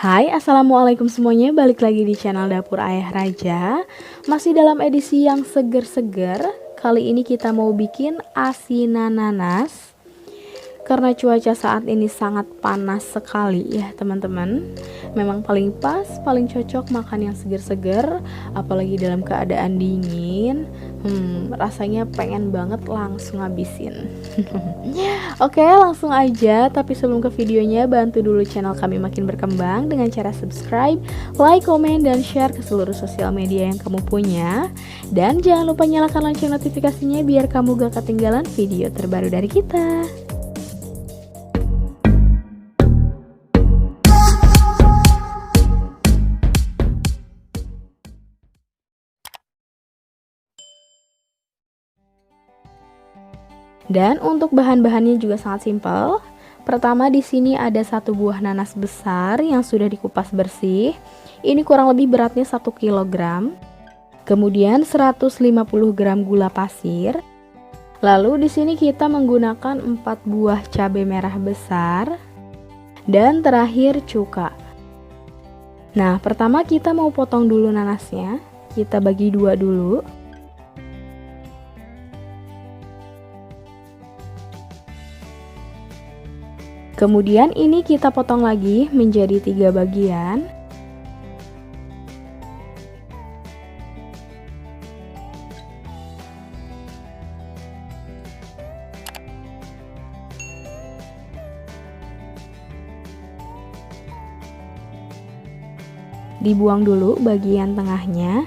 Hai, assalamualaikum semuanya. Balik lagi di channel Dapur Ayah Raja. Masih dalam edisi yang seger-seger. Kali ini kita mau bikin asinan nanas. Karena cuaca saat ini sangat panas sekali ya teman-teman. Memang paling pas, paling cocok makan yang seger-seger. Apalagi dalam keadaan dingin. Rasanya pengen banget langsung habisin. Oke, langsung aja. Tapi sebelum ke videonya, bantu dulu channel kami makin berkembang dengan cara subscribe, like, komen, dan share ke seluruh sosial media yang kamu punya. Dan jangan lupa nyalakan lonceng notifikasinya biar kamu gak ketinggalan video terbaru dari kita. Dan untuk bahan-bahannya juga sangat simpel. Pertama di sini ada 1 buah nanas besar yang sudah dikupas bersih. Ini kurang lebih beratnya 1 kg. Kemudian 150 gram gula pasir. Lalu di sini kita menggunakan 4 buah cabai merah besar. Dan terakhir cuka. Nah, pertama kita mau potong dulu nanasnya. Kita bagi 2 dulu. Kemudian ini kita potong lagi menjadi 3 bagian. Dibuang dulu bagian tengahnya.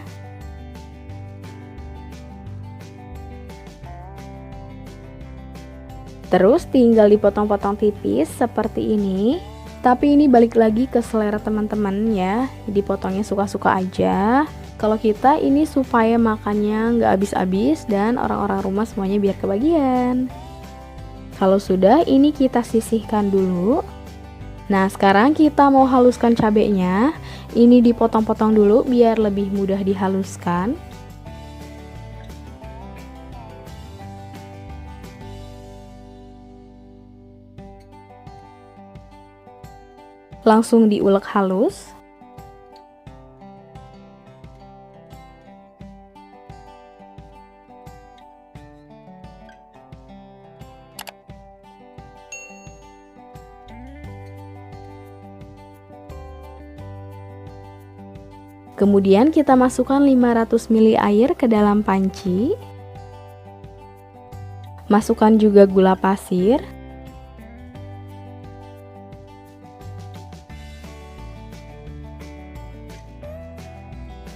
Terus tinggal dipotong-potong tipis seperti ini. Tapi ini balik lagi ke selera teman-teman ya. Dipotongnya suka-suka aja. Kalau kita ini supaya makannya nggak habis-habis dan orang-orang rumah semuanya biar kebagian. Kalau sudah, ini kita sisihkan dulu. Nah, sekarang kita mau haluskan cabenya. Ini dipotong-potong dulu biar lebih mudah dihaluskan. Langsung diulek halus. Kemudian kita masukkan 500 ml air ke dalam panci. Masukkan juga gula pasir.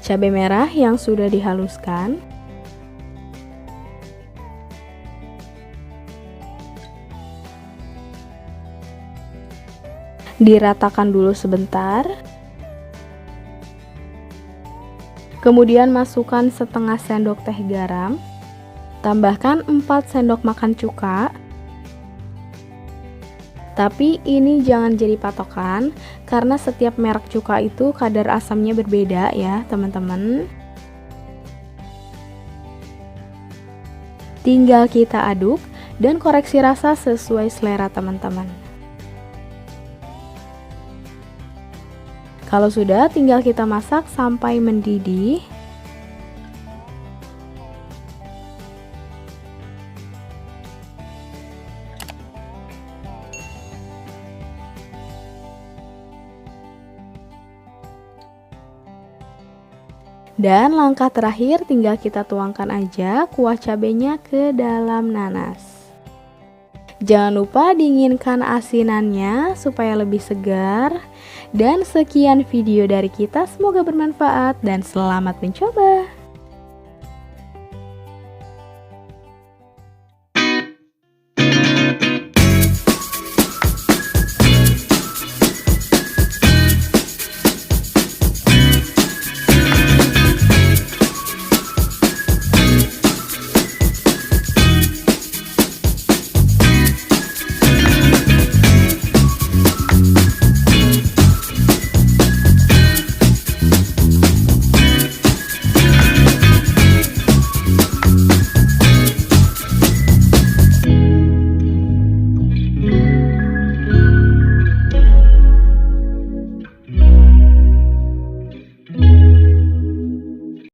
Cabai merah yang sudah dihaluskan. Diratakan dulu sebentar. Kemudian masukkan setengah sendok teh garam. Tambahkan 4 sendok makan cuka. Tapi ini jangan jadi patokan karena setiap merek cuka itu kadar asamnya berbeda ya teman-teman. Tinggal kita aduk dan koreksi rasa sesuai selera teman-teman. Kalau sudah, tinggal kita masak sampai mendidih. Dan langkah terakhir tinggal kita tuangkan aja kuah cabenya ke dalam nanas. Jangan lupa dinginkan asinannya supaya lebih segar. Dan sekian video dari kita, semoga bermanfaat dan selamat mencoba.